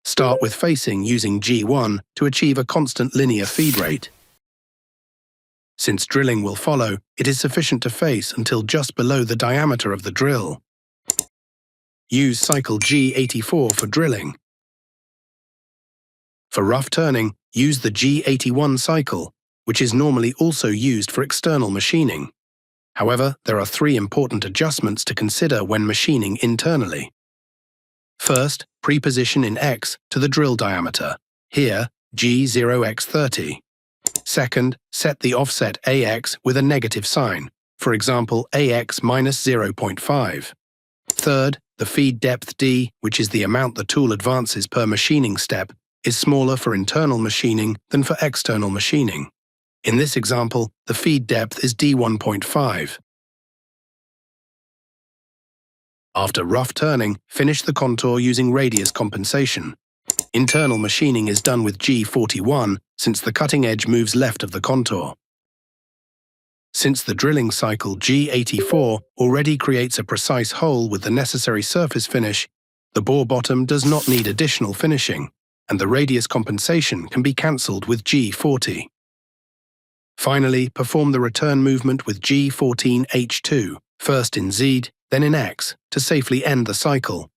Start with facing using G1 to achieve a constant linear feed rate. Since drilling will follow, it is sufficient to face until just below the diameter of the drill. Use cycle G84 for drilling. For rough turning, use the G81 cycle, which is normally also used for external machining. However, there are 3 important adjustments to consider when machining internally. First, preposition in X to the drill diameter, here G0x30. Second, set the offset AX with a negative sign, for example AX minus 0.5. Third, the feed depth D, which is the amount the tool advances per machining step, is smaller for internal machining than for external machining. In this example, the feed depth is D1.5. After rough turning, finish the contour using radius compensation. Internal machining is done with G41 since the cutting edge moves left of the contour. Since the drilling cycle G84 already creates a precise hole with the necessary surface finish, the bore bottom does not need additional finishing, and the radius compensation can be cancelled with G40. Finally, perform the return movement with G14H2, first in Z, then in X, to safely end the cycle.